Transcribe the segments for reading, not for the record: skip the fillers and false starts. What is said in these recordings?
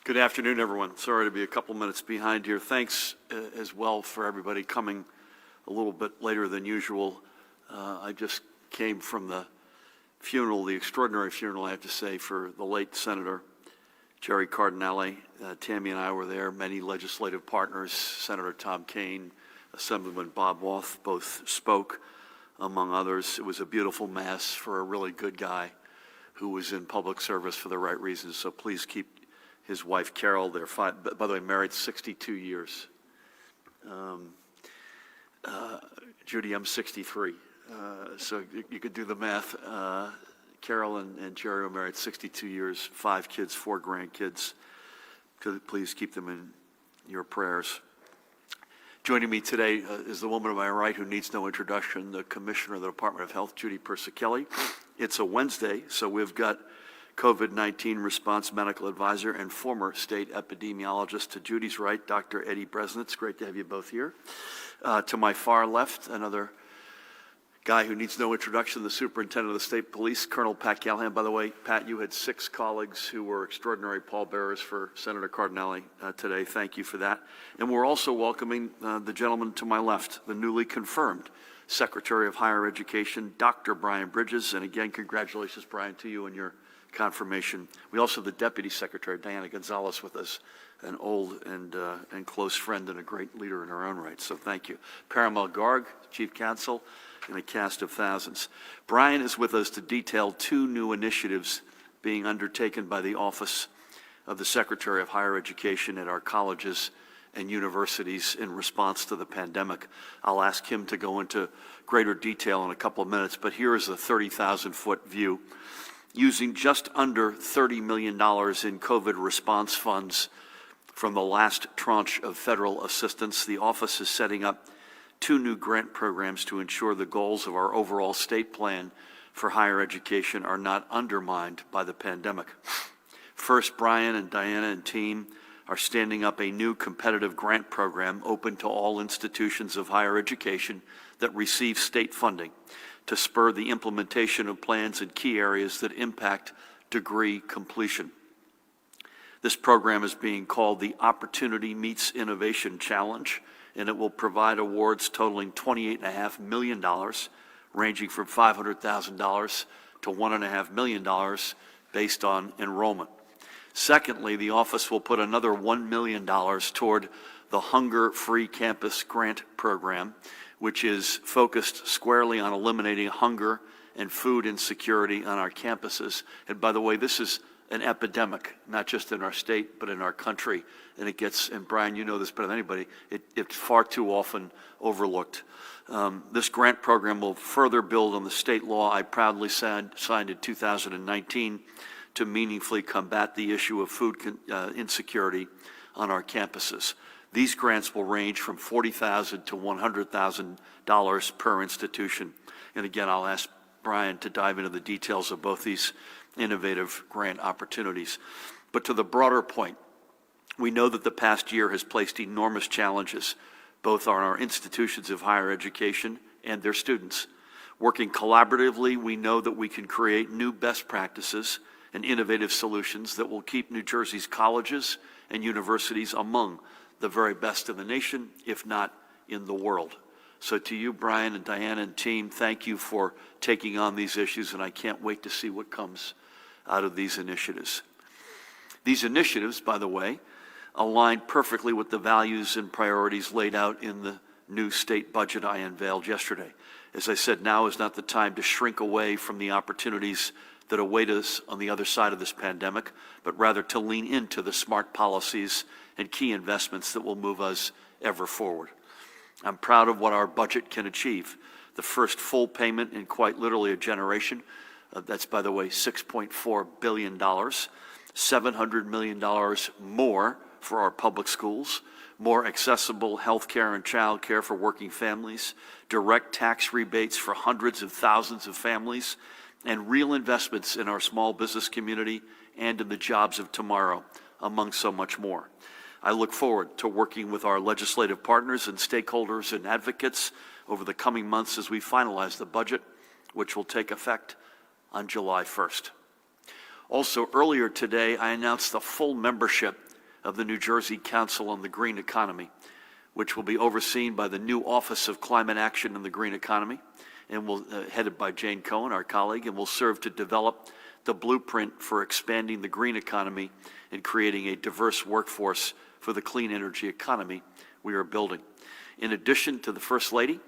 Good afternoon, everyone. Sorry to be a couple minutes behind here. Thanks as well for everybody coming a little bit later than usual. I just came from the funeral, the extraordinary funeral, I have to say, for the late Senator Jerry Cardinale. Tammy and I were there, many legislative partners, Senator Tom Kaine, Assemblyman Bob Woth, both spoke, among others. It was a beautiful mass for a really good guy who was in public service for the right reasons, so please keep his wife Carol, they're by the way, married 62 years. Judy, I'm 63, so you could do the math. Carol and Jerry were married 62 years, 5 kids, 4 grandkids. Please keep them in your prayers. Joining me today is the woman to my right who needs no introduction, the Commissioner of the Department of Health, Judy Persichilli. It's a Wednesday, so we've got COVID-19 response medical advisor and former state epidemiologist. To Judy's right, Dr. Eddie Bresnitz. Great to have you both here. To my far left, another guy who needs no introduction, the Superintendent of the State Police, Colonel Pat Callahan. By the way, Pat, you had 6 colleagues who were extraordinary pallbearers for Senator Cardinale today. Thank you for that. And we're also welcoming the gentleman to my left, the newly confirmed Secretary of Higher Education, Dr. Brian Bridges. And again, congratulations, Brian, to you and your confirmation. We also have the Deputy Secretary, Diana Gonzalez, with us, an old and close friend and a great leader in her own right, so thank you. Parimal Garg, Chief Counsel, and a cast of thousands. Brian is with us to detail 2 new initiatives being undertaken by the Office of the Secretary of Higher Education at our colleges and universities in response to the pandemic. I'll ask him to go into greater detail in a couple of minutes, but here is a 30,000-foot view. Using just under $30 million in COVID response funds from the last tranche of federal assistance, the office is setting up 2 new grant programs to ensure the goals of our overall state plan for higher education are not undermined by the pandemic. First, Brian and Diana and team are standing up a new competitive grant program open to all institutions of higher education that receive state funding to spur the implementation of plans in key areas that impact degree completion. This program is being called the Opportunity Meets Innovation Challenge, and it will provide awards totaling $28.5 million, ranging from $500,000 to $1.5 million based on enrollment. Secondly, the office will put another $1 million toward the Hunger Free Campus Grant Program, which is focused squarely on eliminating hunger and food insecurity on our campuses. And by the way, this is an epidemic, not just in our state, but in our country. And it gets, and Brian, you know this better than anybody, it's far too often overlooked. This grant program will further build on the state law I proudly signed in 2019 to meaningfully combat the issue of food insecurity on our campuses. These grants will range from $40,000 to $100,000 per institution. And again, I'll ask Brian to dive into the details of both these innovative grant opportunities. But to the broader point, we know that the past year has placed enormous challenges both on our institutions of higher education and their students. Working collaboratively, we know that we can create new best practices and innovative solutions that will keep New Jersey's colleges and universities among the very best in the nation, if not in the world. So to you, Brian and Diana and team, thank you for taking on these issues, and I can't wait to see what comes out of these initiatives. These initiatives, by the way, align perfectly with the values and priorities laid out in the new state budget I unveiled yesterday. As I said, now is not the time to shrink away from the opportunities that await us on the other side of this pandemic, but rather to lean into the smart policies and key investments that will move us ever forward. I'm proud of what our budget can achieve. The first full payment in quite literally a generation. That's, by the way, $6.4 billion, $700 million more for our public schools, more accessible health care and child care for working families, direct tax rebates for hundreds of thousands of families, and real investments in our small business community and in the jobs of tomorrow, among so much more. I look forward to working with our legislative partners and stakeholders and advocates over the coming months as we finalize the budget, which will take effect on July 1st. Also, earlier today, I announced the full membership of the New Jersey Council on the Green Economy, which will be overseen by the new Office of Climate Action and the Green Economy, and will headed by Jane Cohen, our colleague, and will serve to develop the blueprint for expanding the green economy and creating a diverse workforce for the clean energy economy we are building. In addition to the First Lady,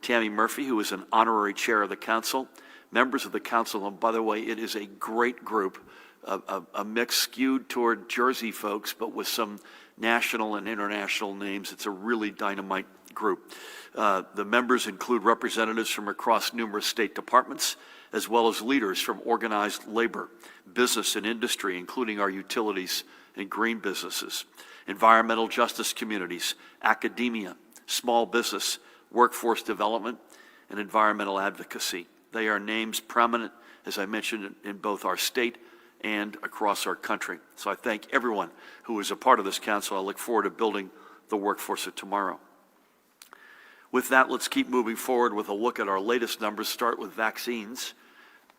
Tammy Murphy, who is an honorary chair of the council, members of the council, and by the way, it is a great group, a mix skewed toward Jersey folks, but with some national and international names. It's a really dynamite group. The members include representatives from across numerous state departments, as well as leaders from organized labor, business and industry, including our utilities and green businesses, environmental justice communities, academia, small business, workforce development, and environmental advocacy. They are names prominent, as I mentioned, in both our state and across our country. So I thank everyone who is a part of this council. I look forward to building the workforce of tomorrow. With that, let's keep moving forward with a look at our latest numbers. Start with vaccines.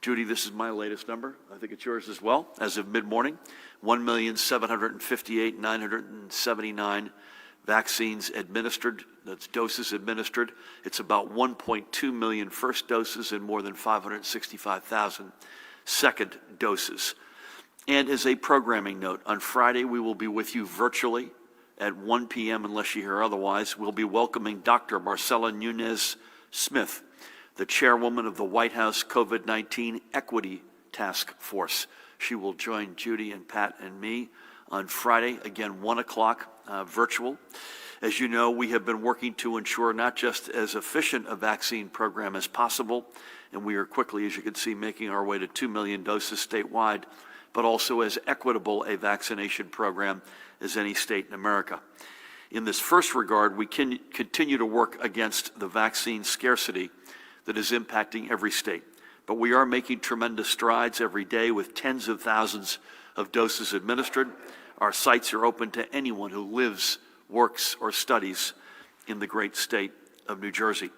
Judy, this is my latest number. I think it's yours as well. As of mid-morning, 1,758,979 vaccines administered. That's doses administered. It's about 1.2 million first doses and more than 565,000 second doses. And as a programming note, on Friday we will be with you virtually at 1 p.m. unless you hear otherwise. We'll be welcoming Dr. Marcela Nunez Smith, the chairwoman of the White House COVID-19 Equity Task Force. She will join Judy and Pat and me on Friday, again, 1 o'clock, virtual. As you know, we have been working to ensure not just as efficient a vaccine program as possible, and we are quickly, as you can see, making our way to 2 million doses statewide, but also as equitable a vaccination program as any state in America. In this first regard, we can continue to work against the vaccine scarcity that is impacting every state. But we are making tremendous strides every day with tens of thousands of doses administered. Our sites are open to anyone who lives, works, or studies in the great state of New Jersey.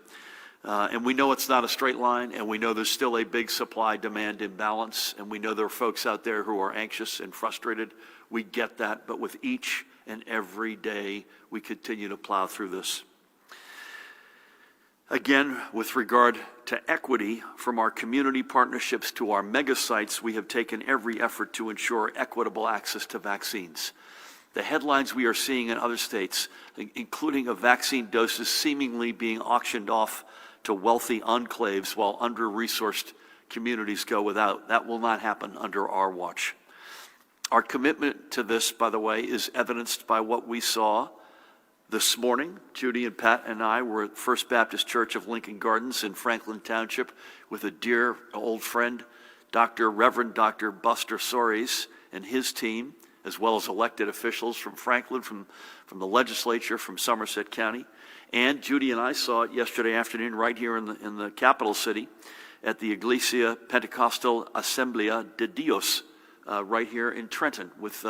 And we know it's not a straight line, and we know there's still a big supply-demand imbalance, and we know there are folks out there who are anxious and frustrated. We get that, but with each and every day, we continue to plow through this. Again, with regard to equity, from our community partnerships to our mega sites, we have taken every effort to ensure equitable access to vaccines. The headlines we are seeing in other states, including of vaccine doses seemingly being auctioned off to wealthy enclaves while under-resourced communities go without, that will not happen under our watch. Our commitment to this, by the way, is evidenced by what we saw this morning. Judy and Pat and I were at First Baptist Church of Lincoln Gardens in Franklin Township with a dear old friend, Reverend Dr. Buster Soares and his team, as well as elected officials from Franklin, from the legislature, from Somerset County. And Judy and I saw it yesterday afternoon right here in the capital city at the Iglesia Pentecostal Asamblea de Dios, right here in Trenton, with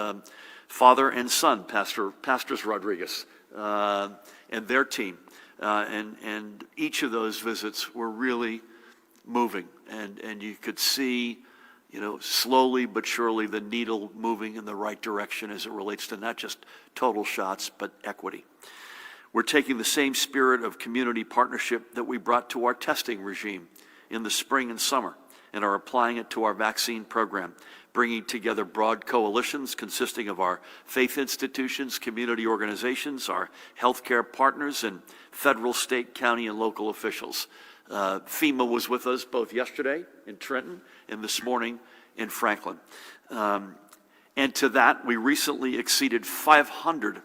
father and son, Pastors Rodriguez, and their team. And each of those visits were really moving. And you could see, slowly but surely the needle moving in the right direction as it relates to not just total shots, but equity. We're taking the same spirit of community partnership that we brought to our testing regime in the spring and summer and are applying it to our vaccine program, bringing together broad coalitions consisting of our faith institutions, community organizations, our healthcare partners, and federal, state, county, and local officials. FEMA was with us both yesterday in Trenton and this morning in Franklin. And to that, we recently exceeded 500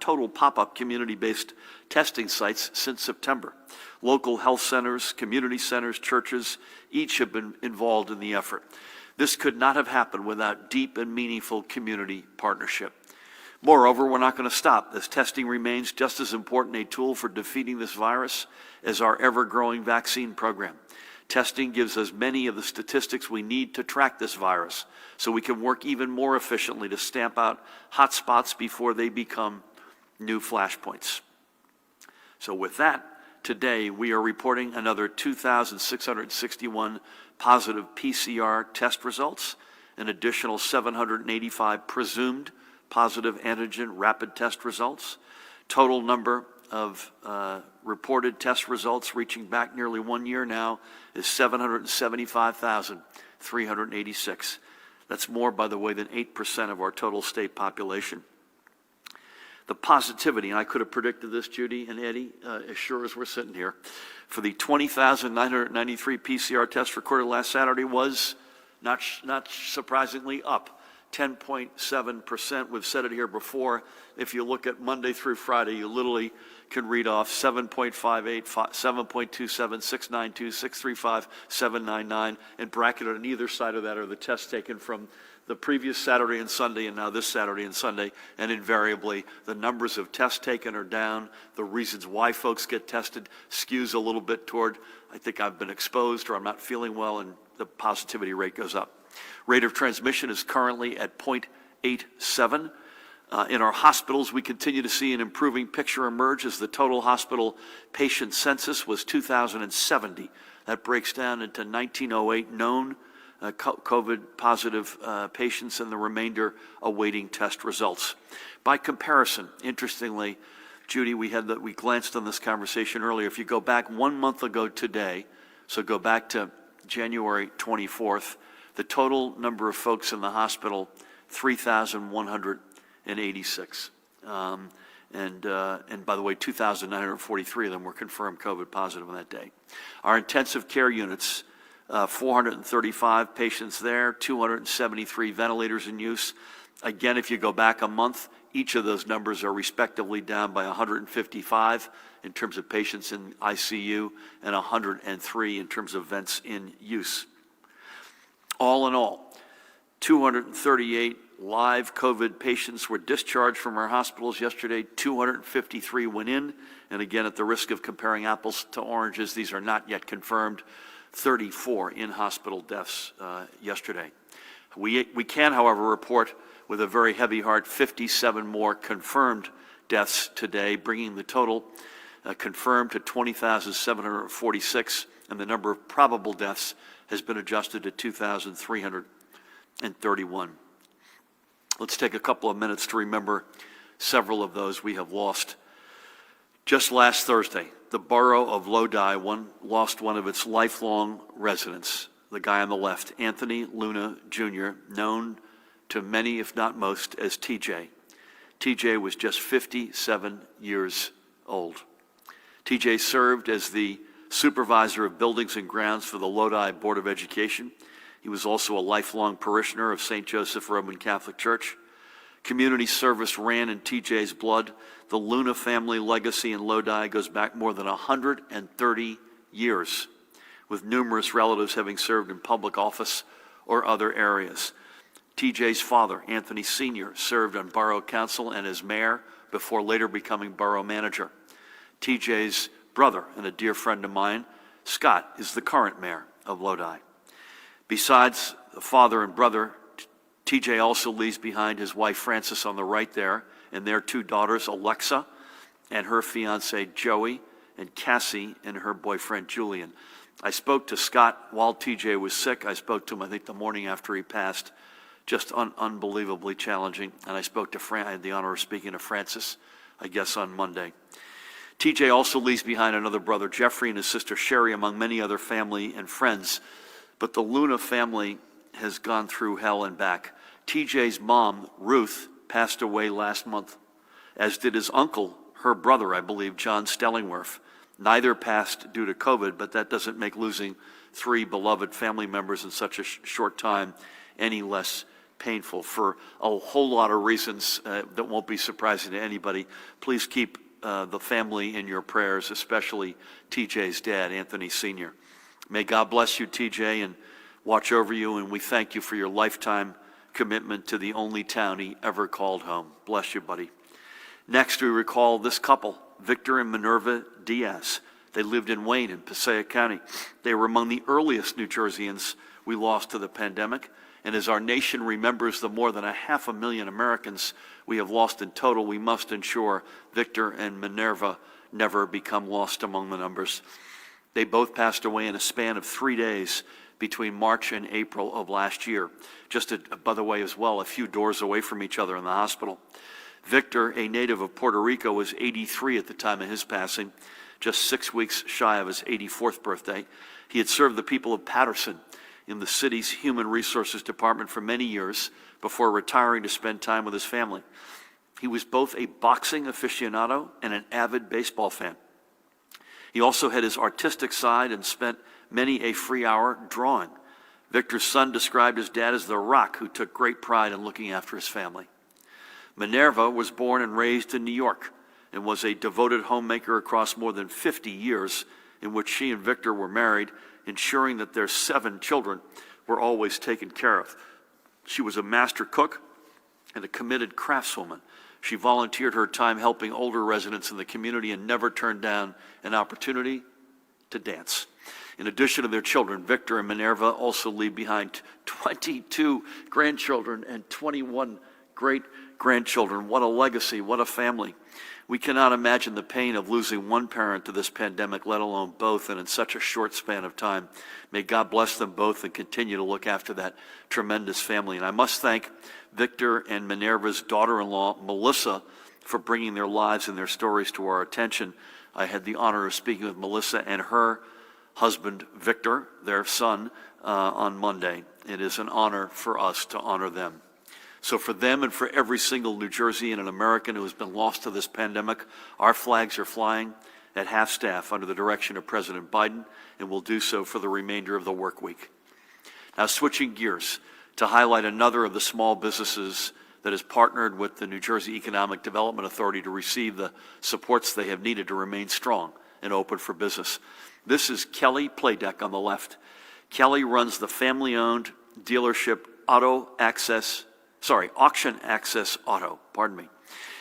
total pop-up community-based testing sites since September. Local health centers, community centers, churches, each have been involved in the effort. This could not have happened without deep and meaningful community partnership. Moreover, we're not going to stop. This testing remains just as important a tool for defeating this virus as our ever-growing vaccine program. Testing gives us many of the statistics we need to track this virus, so we can work even more efficiently to stamp out hotspots before they become new flashpoints. So with that, today we are reporting another 2,661 positive PCR test results, an additional 785 presumed positive antigen rapid test results. Total number of reported test results reaching back nearly 1 year now is 775,386. That's more, by the way, than 8% of our total state population. The positivity, and I could have predicted this, Judy and Eddie, as sure as we're sitting here, for the 20,993 PCR tests recorded last Saturday was, not surprisingly, up 10.7%. We've said it here before. If you look at Monday through Friday, you literally can read off 7.58, 7.27, 692, 635, 799, and bracketed on either side of that are the tests taken from the previous Saturday and Sunday and now this Saturday and Sunday, and invariably the numbers of tests taken are down. The reasons why folks get tested skews a little bit toward, I think I've been exposed or I'm not feeling well, and the positivity rate goes up. Rate of transmission is currently at 0.87. In our hospitals, we continue to see an improving picture emerge as the total hospital patient census was 2,070. That breaks down into 1,908 known COVID-positive patients and the remainder awaiting test results. By comparison, interestingly, Judy, we glanced on this conversation earlier. If you go back 1 month ago today, so go back to January 24th, the total number of folks in the hospital, 3,186. And by the way, 2,943 of them were confirmed COVID positive on that day. Our intensive care units, 435 patients there, 273 ventilators in use. Again, if you go back a month, each of those numbers are respectively down by 155 in terms of patients in ICU and 103 in terms of vents in use. All in all, 238 live COVID patients were discharged from our hospitals yesterday. 253 went in. And again, at the risk of comparing apples to oranges, these are not yet confirmed. 34 in-hospital deaths yesterday. We can, however, report with a very heavy heart 57 more confirmed deaths today, bringing the total confirmed to 20,746, and the number of probable deaths has been adjusted to 2,331. Let's take a couple of minutes to remember several of those we have lost. Just last Thursday, the borough of Lodi lost one of its lifelong residents, the guy on the left, Anthony Luna Jr., known to many, if not most, as TJ. TJ was just 57 years old. TJ served as the supervisor of buildings and grounds for the Lodi Board of Education. He was also a lifelong parishioner of St. Joseph Roman Catholic Church. Community service ran in TJ's blood. The Luna family legacy in Lodi goes back more than 130 years, with numerous relatives having served in public office or other areas. TJ's father, Anthony Sr., served on borough council and as mayor before later becoming borough manager. TJ's brother and a dear friend of mine, Scott, is the current mayor of Lodi. Besides the father and brother, TJ also leaves behind his wife Frances on the right there, and their two daughters, Alexa and her fiance Joey, and Cassie and her boyfriend Julian. I spoke to Scott while TJ was sick. I spoke to him, I think, the morning after he passed. Just unbelievably challenging. And I spoke to I had the honor of speaking to Frances, I guess, on Monday. TJ also leaves behind another brother, Jeffrey, and his sister Sherry, among many other family and friends. But the Luna family has gone through hell and back. TJ's mom, Ruth, passed away last month, as did his uncle, her brother, I believe, John Stellingworth. Neither passed due to COVID, but that doesn't make losing three beloved family members in such a short time any less painful. For a whole lot of reasons that won't be surprising to anybody, please keep the family in your prayers, especially TJ's dad, Anthony Sr. May God bless you, TJ, and watch over you, and we thank you for your lifetime commitment to the only town he ever called home. Bless you, buddy. Next, we recall this couple, Victor and Minerva Diaz. They lived in Wayne in Passaic County. They were among the earliest New Jerseyans we lost to the pandemic, and as our nation remembers the more than 500,000 Americans we have lost in total, we must ensure Victor and Minerva never become lost among the numbers. They both passed away in a span of 3 days between March and April of last year. Just, by the way, as well, a few doors away from each other in the hospital. Victor, a native of Puerto Rico, was 83 at the time of his passing, just 6 weeks shy of his 84th birthday. He had served the people of Patterson in the city's Human Resources Department for many years before retiring to spend time with his family. He was both a boxing aficionado and an avid baseball fan. He also had his artistic side and spent many a free hour drawing. Victor's son described his dad as the rock who took great pride in looking after his family. Minerva was born and raised in New York and was a devoted homemaker across more than 50 years in which she and Victor were married, ensuring that their 7 children were always taken care of. She was a master cook and a committed craftswoman. She volunteered her time helping older residents in the community and never turned down an opportunity to dance. In addition to their children, Victor and Minerva also leave behind 22 grandchildren and 21 great-grandchildren. What a legacy, what a family. We cannot imagine the pain of losing one parent to this pandemic, let alone both, and in such a short span of time. May God bless them both and continue to look after that tremendous family. And I must thank Victor and Minerva's daughter-in-law, Melissa, for bringing their lives and their stories to our attention. I had the honor of speaking with Melissa and her husband, Victor, their son, on Monday. It is an honor for us to honor them. So for them and for every single New Jerseyan and American who has been lost to this pandemic, our flags are flying at half-staff under the direction of President Biden, and will do so for the remainder of the work week. Now, switching gears to highlight another of the small businesses that has partnered with the New Jersey Economic Development Authority to receive the supports they have needed to remain strong and open for business. This is Kelly Playdeck on the left. Kelly runs the family-owned dealership Auction Access Auto,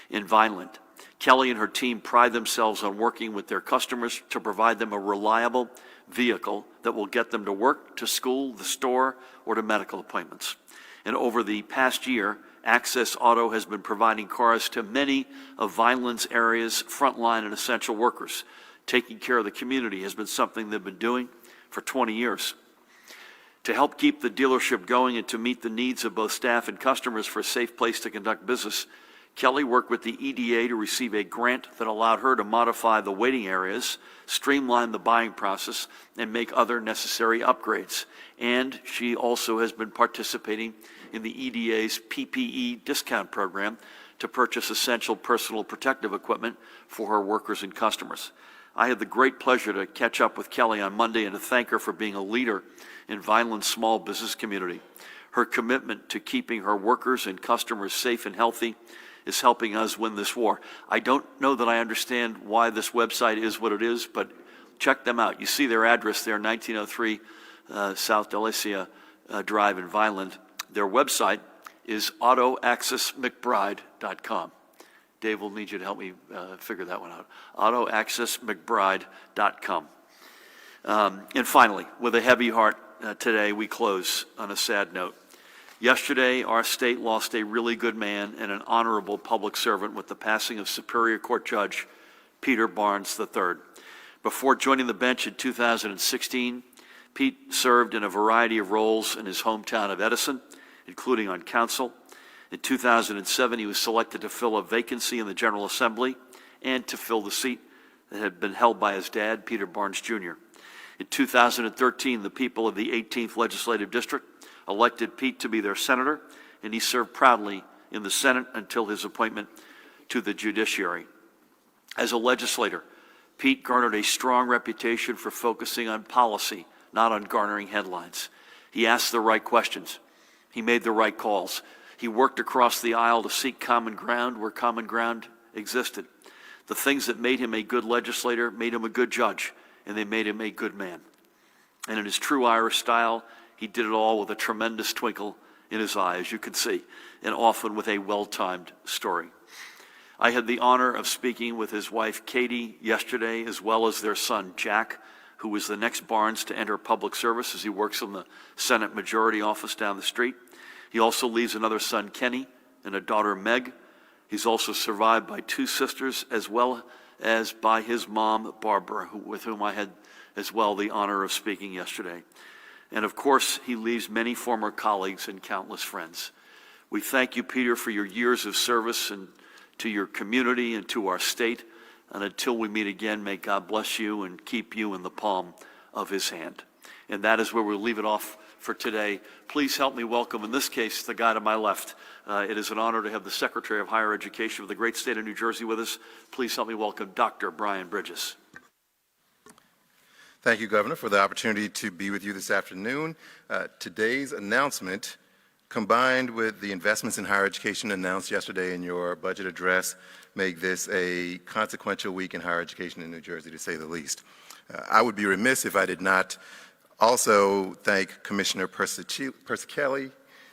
in Vineland. Kelly and her team pride themselves on working with their customers to provide them a reliable vehicle that will get them to work, to school, the store, or to medical appointments. And over the past year, Access Auto has been providing cars to many of Vineland's area's frontline and essential workers. Taking care of the community has been something they've been doing for 20 years. To help keep the dealership going and to meet the needs of both staff and customers for a safe place to conduct business, Kelly worked with the EDA to receive a grant that allowed her to modify the waiting areas, streamline the buying process, and make other necessary upgrades. And she also has been participating in the EDA's PPE discount program to purchase essential personal protective equipment for her workers and customers. I had the great pleasure to catch up with Kelly on Monday and to thank her for being a leader in Vineland's small business community. Her commitment to keeping her workers and customers safe and healthy is helping us win this war. I don't know that I understand why this website is what it is, but check them out. You see their address there, 1903 South Delicia Drive in Vineland. Their website is autoaccessmcbride.com. Dave will need you to help me figure that one out. autoaccessmcbride.com. And finally, with a heavy heart today, we close on a sad note. Yesterday, our state lost a really good man and an honorable public servant with the passing of Superior Court Judge Peter Barnes III. Before joining the bench in 2016, Pete served in a variety of roles in his hometown of Edison, including on council. In 2007, he was selected to fill a vacancy in the General Assembly and to fill the seat that had been held by his dad, Peter Barnes Jr. In 2013, the people of the 18th Legislative District elected Pete to be their senator, and he served proudly in the Senate until his appointment to the judiciary. As a legislator, Pete garnered a strong reputation for focusing on policy, not on garnering headlines. He asked the right questions. He made the right calls. He worked across the aisle to seek common ground where common ground existed. The things that made him a good legislator made him a good judge, and they made him a good man. And in his true Irish style, he did it all with a tremendous twinkle in his eye, as you can see, and often with a well-timed story. I had the honor of speaking with his wife, Katie, yesterday, as well as their son, Jack, who was the next Barnes to enter public service as he works in the Senate Majority Office down the street. He also leaves another son, Kenny, and a daughter, Meg. He's also survived by 2 sisters, as well as by his mom, Barbara, with whom I had as well the honor of speaking yesterday. And of course, he leaves many former colleagues and countless friends. We thank you, Peter, for your years of service and to your community and to our state. And until we meet again, may God bless you and keep you in the palm of his hand. And that is where we'll leave it off for today. Please help me welcome, in this case, the guy to my left. It is an honor to have the Secretary of Higher Education of the great state of New Jersey with us. Please help me welcome Dr. Brian Bridges. Thank you, Governor, for the opportunity to be with you this afternoon. Today's announcement, combined with the investments in higher education announced yesterday in your budget address, make this a consequential week in higher education in New Jersey, to say the least. I would be remiss if I did not also thank Commissioner Persicelli,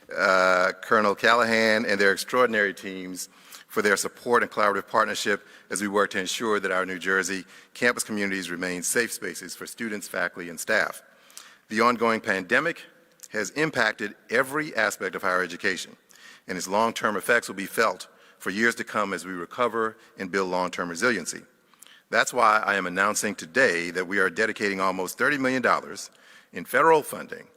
Colonel Callahan, and their extraordinary teams for their support and collaborative partnership as we work to ensure that our New Jersey campus communities remain safe spaces for students, faculty, and staff. The ongoing pandemic has impacted every aspect of higher education, and its long-term effects will be felt for years to come as we recover and build long-term resiliency. That's why I am announcing today that we are dedicating almost $30 million in federal funding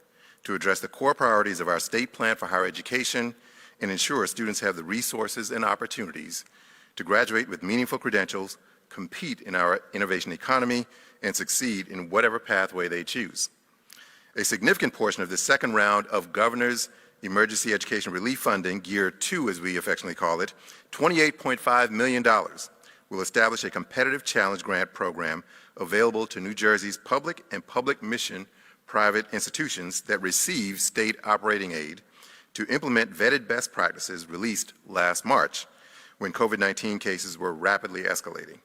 to address the core priorities of our state plan for higher education and ensure students have the resources and opportunities to graduate with meaningful credentials, compete in our innovation economy, and succeed in whatever pathway they choose. A significant portion of the second round of Governor's Emergency Education Relief Funding, Gear 2 as we affectionately call it, $28.5 million, will establish a competitive challenge grant program available to New Jersey's public and public mission private institutions that receive state operating aid to implement vetted best practices released last March when COVID-19 cases were rapidly escalating.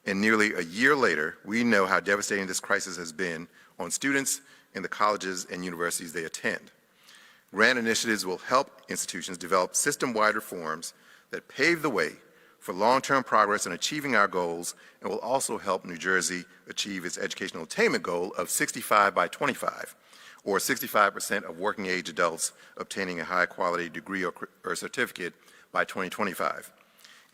And nearly a year later, we know how devastating this crisis has been on students and the colleges and universities they attend. Grant initiatives will help institutions develop system-wide reforms that pave the way for long-term progress in achieving our goals, and will also help New Jersey achieve its educational attainment goal of 65 by 25, or 65% of working-age adults obtaining a high-quality degree or certificate by 2025.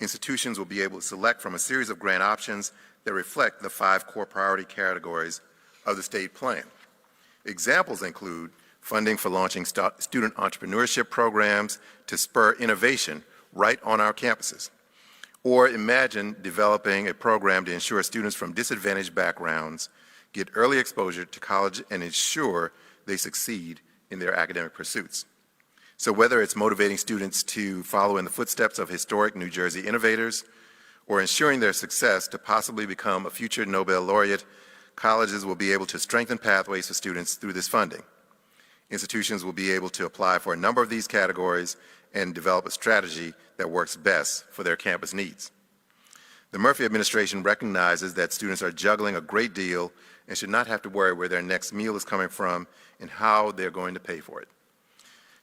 Institutions will be able to select from a series of grant options that reflect the 5 core priority categories of the state plan. Examples include funding for launching student entrepreneurship programs to spur innovation right on our campuses. Or imagine developing a program to ensure students from disadvantaged backgrounds get early exposure to college and ensure they succeed in their academic pursuits. So whether it's motivating students to follow in the footsteps of historic New Jersey innovators, or ensuring their success to possibly become a future Nobel laureate, colleges will be able to strengthen pathways for students through this funding. Institutions will be able to apply for a number of these categories and develop a strategy that works best for their campus needs. The Murphy administration recognizes that students are juggling a great deal and should not have to worry where their next meal is coming from and how they're going to pay for it.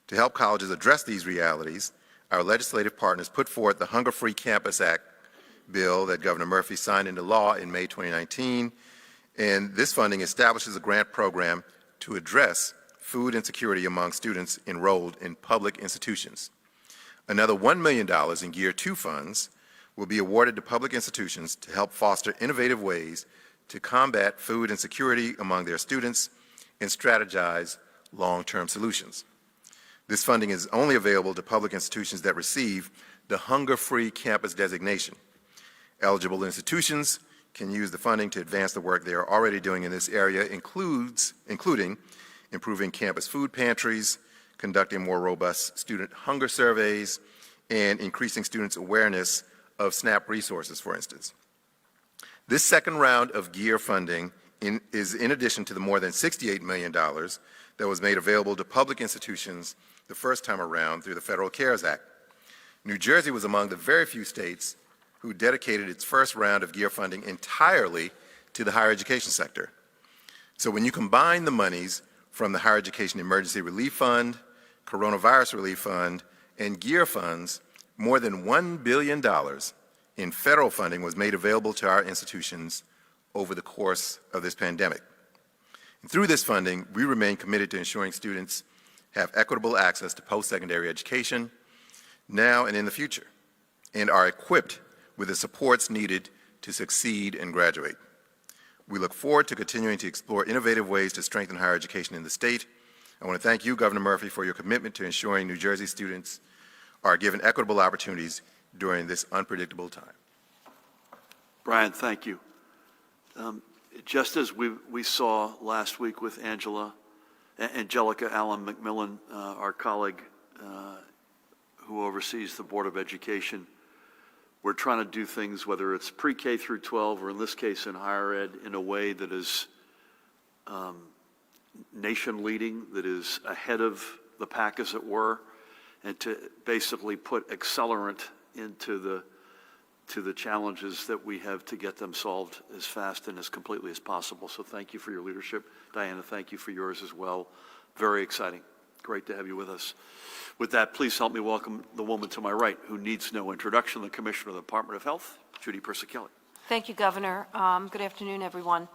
To help colleges address these realities, our legislative partners put forth the Hunger-Free Campus Act bill that Governor Murphy signed into law in May 2019, and this funding establishes a grant program to address food insecurity among students enrolled in public institutions. Another $1 million in Gear 2 funds will be awarded to public institutions to help foster innovative ways to combat food insecurity among their students and strategize long-term solutions. This funding is only available to public institutions that receive the Hunger-Free Campus designation. Eligible institutions can use the funding to advance the work they are already doing in this area, including improving campus food pantries, conducting more robust student hunger surveys, and increasing students' awareness of SNAP resources, for instance. This second round of GEAR funding is in addition to the more than $68 million that was made available to public institutions the first time around through the Federal CARES Act. New Jersey was among the very few states who dedicated its first round of GEAR funding entirely to the higher education sector. So when you combine the monies from the Higher Education Emergency Relief Fund, Coronavirus Relief Fund, and GEAR funds, more than $1 billion in federal funding was made available to our institutions over the course of this pandemic. And through this funding, we remain committed to ensuring students have equitable access to post-secondary education now and in the future, and are equipped with the supports needed to succeed and graduate. We look forward to continuing to explore innovative ways to strengthen higher education in the state I want to thank you, Governor Murphy, for your commitment to ensuring New Jersey students are given equitable opportunities during this unpredictable time. Brian, thank you. Just as we saw last week with Angelica Allen McMillan, our colleague who oversees the Board of Education, we're trying to do things, whether it's pre-K through 12 or in this case in higher ed, in a way that is nation leading, that is ahead of the pack, as it were, and to basically put accelerant into the challenges that we have to get them solved as fast and as completely as possible. So thank you for your leadership. Diana, thank you for yours as well. Very exciting. Great to have you with us. With that, please help me welcome the woman to my right, who needs no introduction, the Commissioner of the Department of Health, Judy Persichilli. Thank you, Governor. Good afternoon, everyone.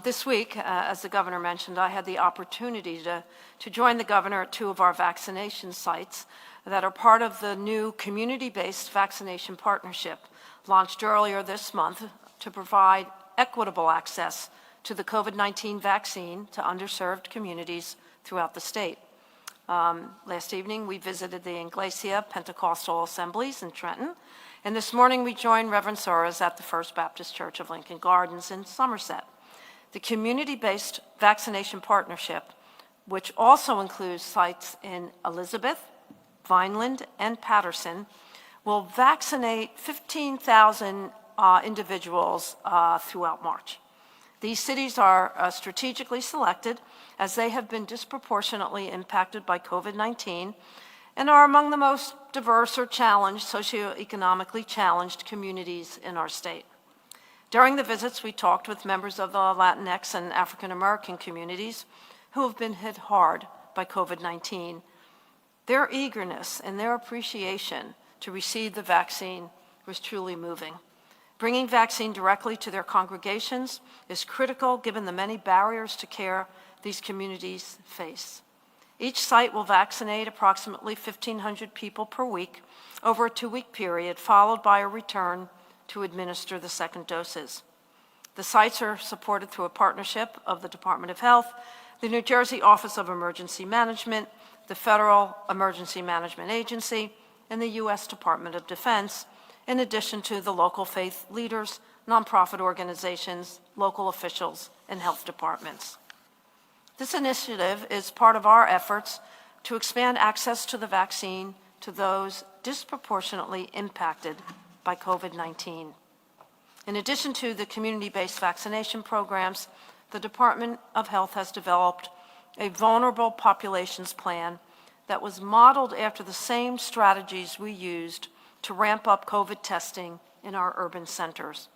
This week, as the Governor mentioned, I had the opportunity to join the Governor at 2 of our vaccination sites that are part of the new community-based vaccination partnership launched earlier this month to provide equitable access to the COVID-19 vaccine to underserved communities throughout the state. Last evening, we visited the Inglesia Pentecostal Assemblies in Trenton, and this morning we joined Reverend Soros at the First Baptist Church of Lincoln Gardens in Somerset. The community-based vaccination partnership, which also includes sites in Elizabeth, Vineland, and Patterson, will vaccinate 15,000 individuals throughout March. These cities are strategically selected as they have been disproportionately impacted by COVID-19 and are among the most diverse or challenged, socioeconomically challenged communities in our state. During the visits, we talked with members of the Latinx and African American communities who have been hit hard by COVID-19. Their eagerness and their appreciation to receive the vaccine was truly moving. Bringing vaccine directly to their congregations is critical given the many barriers to care these communities face. Each site will vaccinate approximately 1,500 people per week over a 2-week period, followed by a return to administer the second doses. The sites are supported through a partnership of the Department of Health, the New Jersey Office of Emergency Management, the Federal Emergency Management Agency, and the U.S. Department of Defense, in addition to the local faith leaders, nonprofit organizations, local officials, and health departments. This initiative is part of our efforts to expand access to the vaccine to those disproportionately impacted by COVID-19. In addition to the community-based vaccination programs, the Department of Health has developed a vulnerable populations plan that was modeled after the same strategies we used to ramp up COVID testing in our urban centers.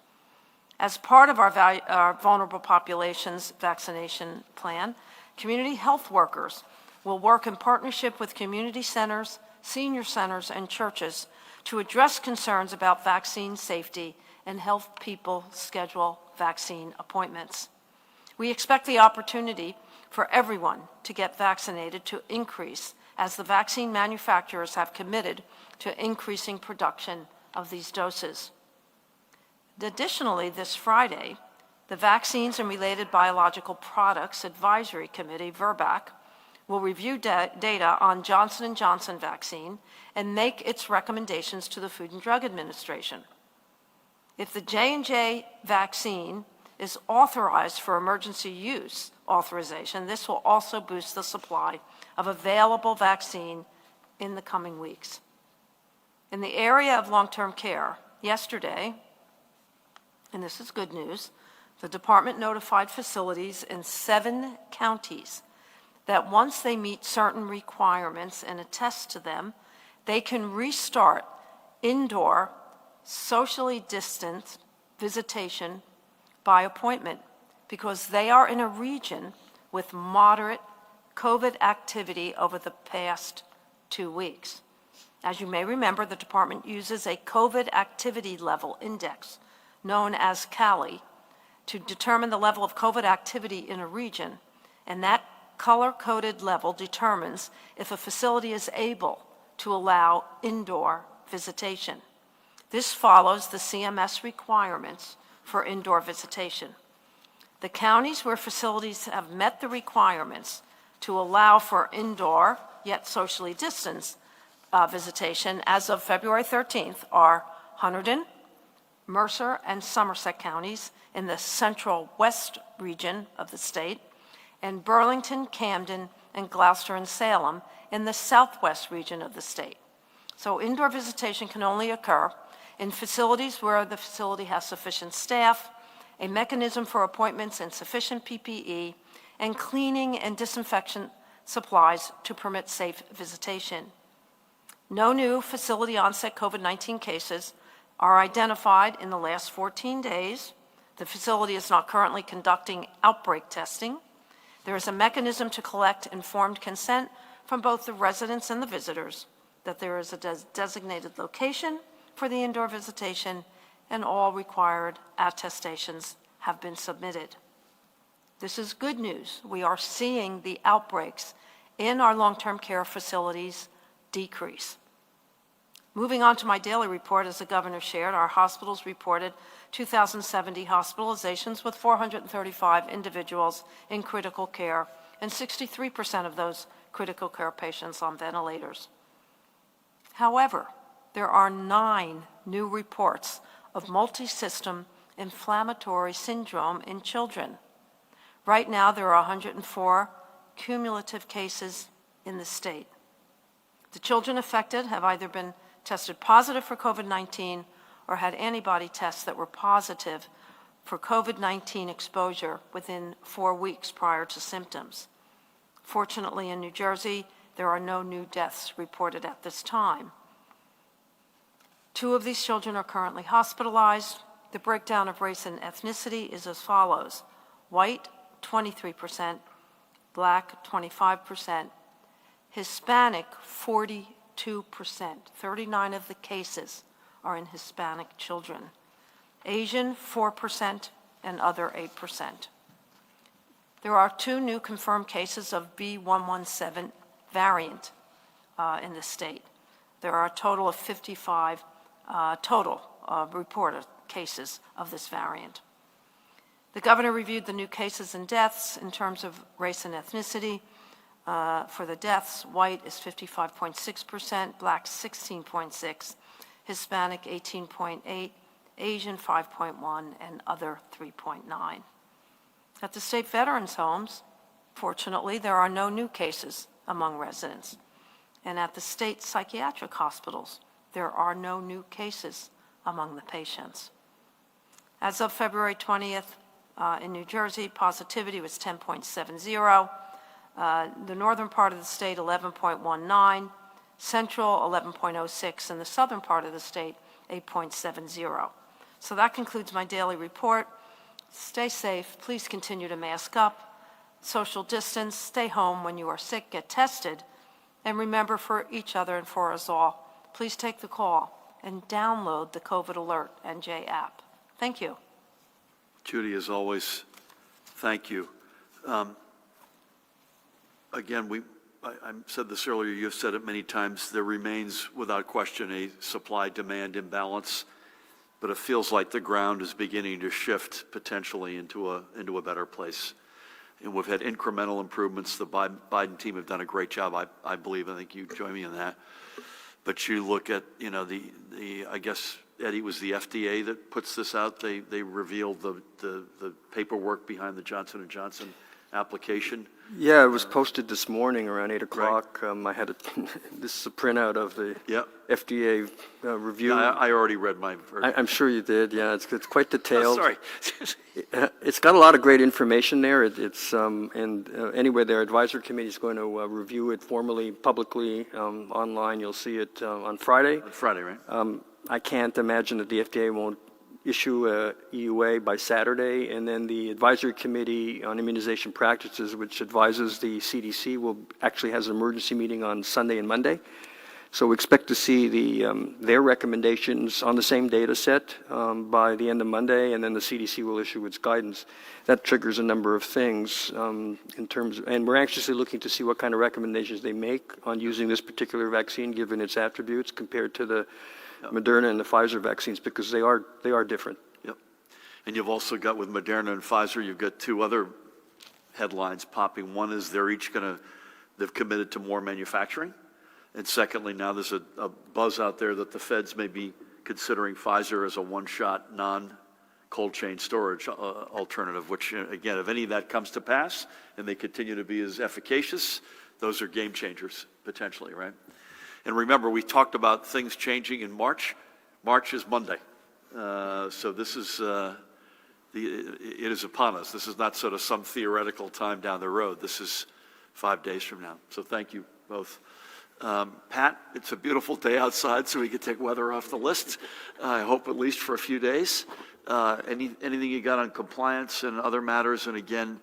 As part of our vulnerable populations vaccination plan, community health workers will work in partnership with community centers, senior centers, and churches to address concerns about vaccine safety and help people schedule vaccine appointments. We expect the opportunity for everyone to get vaccinated to increase as the vaccine manufacturers have committed to increasing production of these doses. Additionally, this Friday, the Vaccines and Related Biological Products Advisory Committee, VRBAC, will review data on Johnson & Johnson vaccine and make its recommendations to the Food and Drug Administration. If the J&J vaccine is authorized for emergency use authorization, this will also boost the supply of available vaccine in the coming weeks. In the area of long-term care, yesterday, and this is good news, the department notified facilities in 7 counties that once they meet certain requirements and attest to them, they can restart indoor, socially distanced visitation by appointment because they are in a region with moderate COVID activity over the past 2 weeks. As you may remember, the department uses a COVID activity level index known as CALI to determine the level of COVID activity in a region, and that color-coded level determines if a facility is able to allow indoor visitation. This follows the CMS requirements for indoor visitation. The counties where facilities have met the requirements to allow for indoor, yet socially distanced visitation as of February 13th are Hunterdon, Mercer, and Somerset counties in the central west region of the state, and Burlington, Camden, and Gloucester and Salem in the southwest region of the state. So indoor visitation can only occur in facilities where the facility has sufficient staff, a mechanism for appointments and sufficient PPE, and cleaning and disinfection supplies to permit safe visitation. No new facility onset COVID-19 cases are identified in the last 14 days. The facility is not currently conducting outbreak testing. There is a mechanism to collect informed consent from both the residents and the visitors that there is a designated location for the indoor visitation, and all required attestations have been submitted. This is good news. We are seeing the outbreaks in our long-term care facilities decrease. Moving on to my daily report, as the governor shared, our hospitals reported 2,070 hospitalizations with 435 individuals in critical care, and 63% of those critical care patients on ventilators. However, there are 9 new reports of multi-system inflammatory syndrome in children. Right now, there are 104 cumulative cases in the state. The children affected have either been tested positive for COVID-19 or had antibody tests that were positive for COVID-19 exposure within 4 weeks prior to symptoms. Fortunately, in New Jersey, there are no new deaths reported at this time. 2 of these children are currently hospitalized. The breakdown of race and ethnicity is as follows: white, 23%, black, 25%, Hispanic, 42%. 39 of the cases are in Hispanic children. Asian, 4%, and other 8%. There are 2 new confirmed cases of B.1.1.7 variant in the state. There are a total of 55 reported cases of this variant. The governor reviewed the new cases and deaths in terms of race and ethnicity. For the deaths, white is 55.6%, black 16.6%, Hispanic 18.8%, Asian 5.1%, and other 3.9%. At the state veterans' homes, fortunately, there are no new cases among residents. And at the state psychiatric hospitals, there are no new cases among the patients. As of February 20th, in New Jersey, positivity was 10.70%. The northern part of the state, 11.19%, central, 11.06%, and the southern part of the state, 8.70%. So that concludes my daily report. Stay safe. Please continue to mask up, social distance, stay home when you are sick, get tested, and remember, for each other and for us all, please take the call and download the COVID Alert NJ app. Thank you. Judy, as always, thank you. Again, I said this earlier, you've said it many times, there remains without question a supply-demand imbalance, but it feels like the ground is beginning to shift potentially into a better place. And we've had incremental improvements. The Biden team have done a great job, I believe. I think you join me in that. But you look at, I guess, Eddie, it was the FDA that puts this out. They revealed the paperwork behind the Johnson & Johnson application. Yeah, it was posted this morning around 8 o'clock. I had this is a printout of the FDA review. Yeah, I already read my version. I'm sure you did. Yeah, it's quite detailed. Oh, sorry. It's got a lot of great information there. Anyway, their advisory committee is going to review it formally, publicly, online. You'll see it on Friday. On Friday, right? I can't imagine that the FDA won't issue a EUA by Saturday, and then the Advisory Committee on Immunization Practices, which advises the CDC, actually has an emergency meeting on Sunday and Monday. So we expect to see their recommendations on the same data set by the end of Monday, and then the CDC will issue its guidance. That triggers a number of things and we're anxiously looking to see what kind of recommendations they make on using this particular vaccine, given its attributes, compared to the Moderna and the Pfizer vaccines, because they are different. Yep. And you've also got, with Moderna and Pfizer, you've got 2 other headlines popping. One is they've committed to more manufacturing. And secondly, now there's a buzz out there that the feds may be considering Pfizer as a one-shot, non-cold chain storage alternative, which, again, if any of that comes to pass and they continue to be as efficacious, those are game changers, potentially, right? And remember, we talked about things changing in March. March is Monday. So this is, it is upon us. This is not sort of some theoretical time down the road. This is 5 days from now. So thank you both. Pat, it's a beautiful day outside, so we can take weather off the list. I hope at least for a few days. Anything you got on compliance and other matters? And again,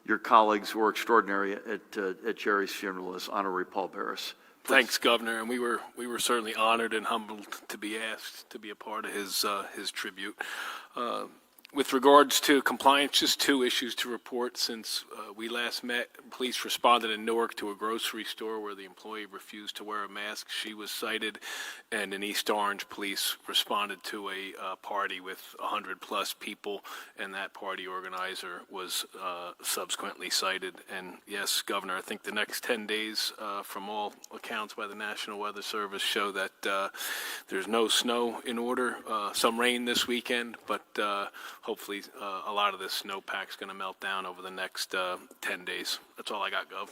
your colleagues were extraordinary at Jerry's funeral as honorary pallbearers. Please. Thanks, Governor, and we were certainly honored and humbled to be asked to be a part of his tribute. With regards to compliance, just 2 issues to report since we last met. Police responded in Newark to a grocery store where the employee refused to wear a mask. She was cited, and in East Orange, police responded to a party with 100-plus people, and that party organizer was subsequently cited. And yes, Governor, I think the next 10 days, from all accounts by the National Weather Service, show that there's no snow in order. Some rain this weekend, but hopefully a lot of this snowpack's going to melt down over the next 10 days. That's all I got, Gov.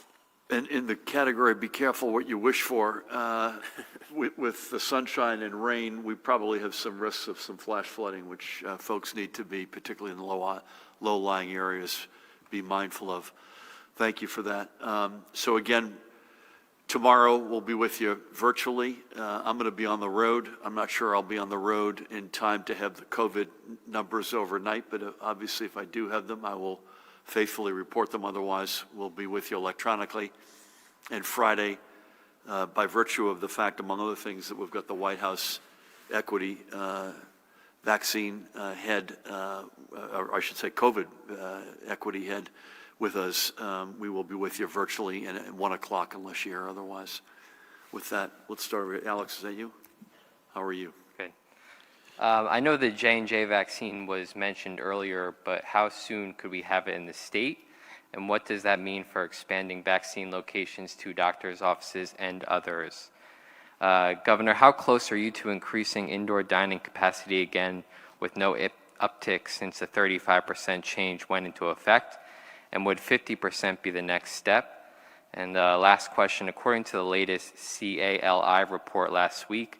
And in the category, be careful what you wish for. With the sunshine and rain, we probably have some risks of some flash flooding, which folks need to be, particularly in the low-lying areas, be mindful of. Thank you for that. So again, tomorrow we'll be with you virtually. I'm going to be on the road. I'm not sure I'll be on the road in time to have the COVID numbers overnight, but obviously if I do have them, I will faithfully report them. Otherwise, we'll be with you electronically. And Friday, by virtue of the fact, among other things, that we've got the White House equity vaccine head, or I should say COVID equity head, with us. We will be with you virtually and at 1 o'clock unless you hear otherwise. With that, let's start with Alex. Is that you? How are you? Good. I know the J&J vaccine was mentioned earlier, but how soon could we have it in the state? And what does that mean for expanding vaccine locations to doctors' offices and others? Governor, how close are you to increasing indoor dining capacity again with no uptick since the 35% change went into effect? And would 50% be the next step? And last question, according to the latest CALI report last week,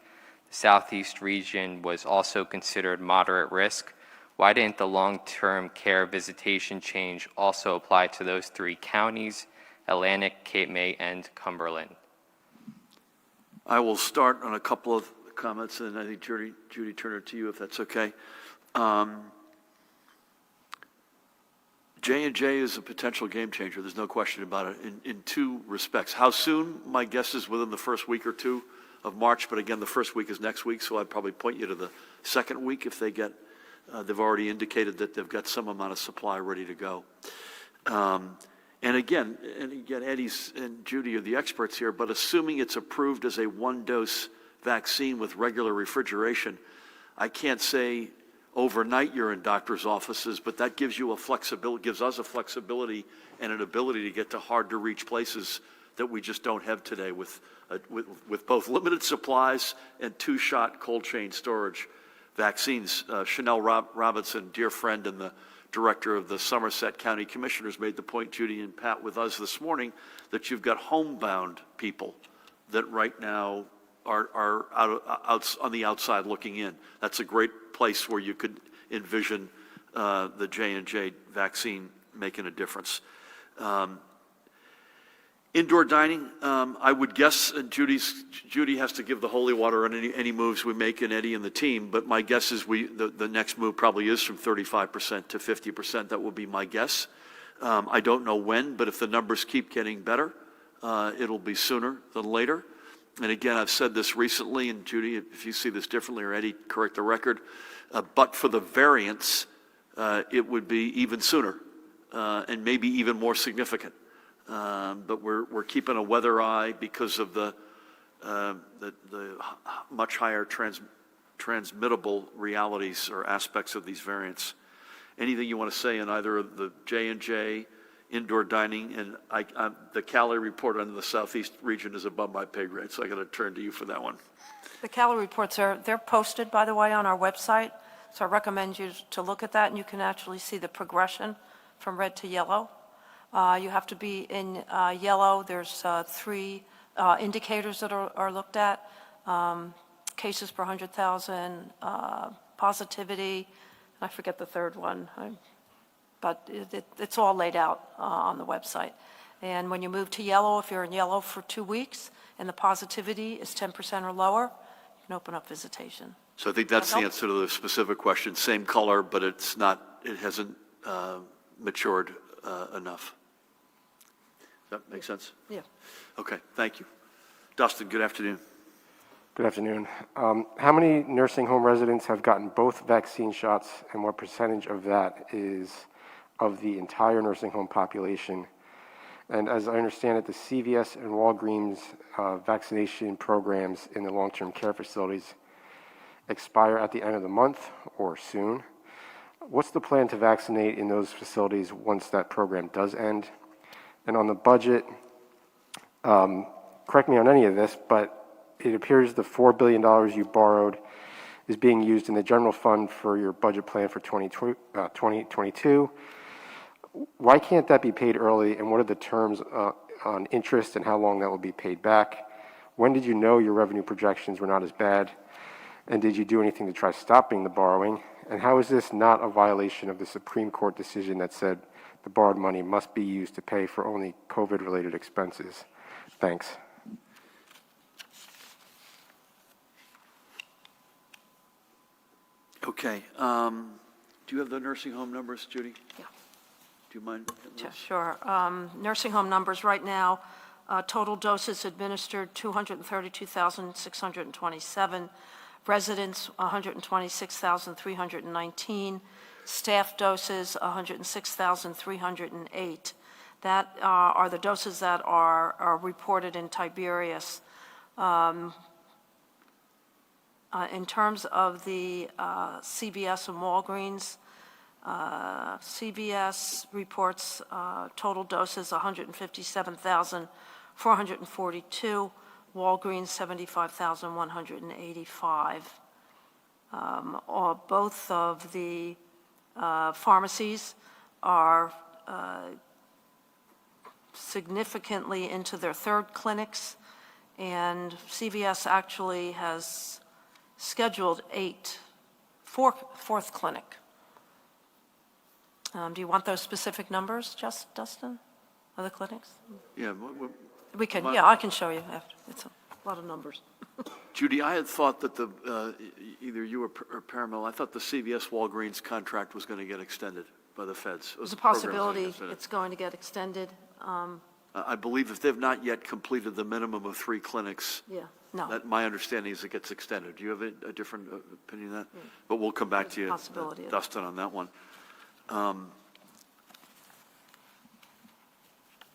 the Southeast region was also considered moderate risk. Why didn't the long-term care visitation change also apply to those 3 counties, Atlantic, Cape May, and Cumberland? I will start on a couple of comments, and I think Judy Turner to you, if that's okay. J&J is a potential game changer. There's no question about it in 2 respects. How soon? My guess is within the first week or 2 of March, but again, the first week is next week, so I'd probably point you to the second week if they get, they've already indicated that they've got some amount of supply ready to go. And again, Eddie's and Judy are the experts here, but assuming it's approved as a 1-dose vaccine with regular refrigeration, I can't say overnight you're in doctor's offices, but that gives you a flexibility, gives us a flexibility and an ability to get to hard to reach places that we just don't have today with both limited supplies and 2-shot cold chain storage vaccines. Chanel Robinson, dear friend and the director of the Somerset County Commissioners, made the point, Judy and Pat, with us this morning, that you've got homebound people that right now are out on the outside looking in. That's a great place where you could envision the J&J vaccine making a difference. Indoor dining, I would guess, and Judy has to give the holy water on any moves we make, and Eddie and the team, but my guess is the next move probably is from 35% to 50%. That will be my guess. I don't know when, but if the numbers keep getting better, it'll be sooner than later. And again, I've said this recently, and Judy, if you see this differently, or Eddie, correct the record, but for the variants, it would be even sooner, and maybe even more significant. But we're keeping a weather eye because of the much higher transmittable realities or aspects of these variants. Anything you want to say in either of the J&J, indoor dining, and the calorie report under the Southeast region is above my pay grade, so I got to turn to you for that one. The calorie reports they're posted, by the way, on our website, so I recommend you to look at that, and you can actually see the progression from red to yellow. You have to be in yellow. There's 3 indicators that are looked at: cases per 100,000, positivity, and I forget the third one, but it's all laid out on the website. And when you move to yellow, if you're in yellow for 2 weeks and the positivity is 10% or lower, you can open up visitation. So I think that's the answer to the specific question. Same color, but it hasn't matured enough. Does that make sense? Yeah. Okay, thank you. Dustin, good afternoon. Good afternoon. How many nursing home residents have gotten both vaccine shots, and what percentage of that is of the entire nursing home population? And as I understand it, the CVS and Walgreens vaccination programs in the long-term care facilities expire at the end of the month or soon. What's the plan to vaccinate in those facilities once that program does end? And on the budget, correct me on any of this, but it appears the $4 billion you borrowed is being used in the general fund for your budget plan for 2022. Why can't that be paid early, and what are the terms on interest and how long that will be paid back? When did you know your revenue projections were not as bad, and did you do anything to try stopping the borrowing? And how is this not a violation of the Supreme Court decision that said the borrowed money must be used to pay for only COVID-related expenses? Thanks. Okay. Do you have the nursing home numbers, Judy? Yeah. Do you mind? Yeah, sure. Nursing home numbers right now, total doses administered 232,627, residents 126,319, staff doses 106,308. That are the doses that are reported in Tiberius. In terms of the CVS and Walgreens, CVS reports total doses 157,442, Walgreens 75,185. Both of the pharmacies are significantly into their third clinics, and CVS actually has scheduled fourth clinic. Do you want those specific numbers, Dustin, of the clinics? Yeah. We can, yeah, I can show you after. It's a lot of numbers. Judy, I had thought that either you or Paramount, I thought the CVS Walgreens contract was going to get extended by the feds. There's a possibility it's going to get extended. I believe if they've not yet completed the minimum of 3 clinics, Yeah, no. my understanding is it gets extended. Do you have a different opinion of that? But we'll come back to you, Possibility of it. Dustin, on that one.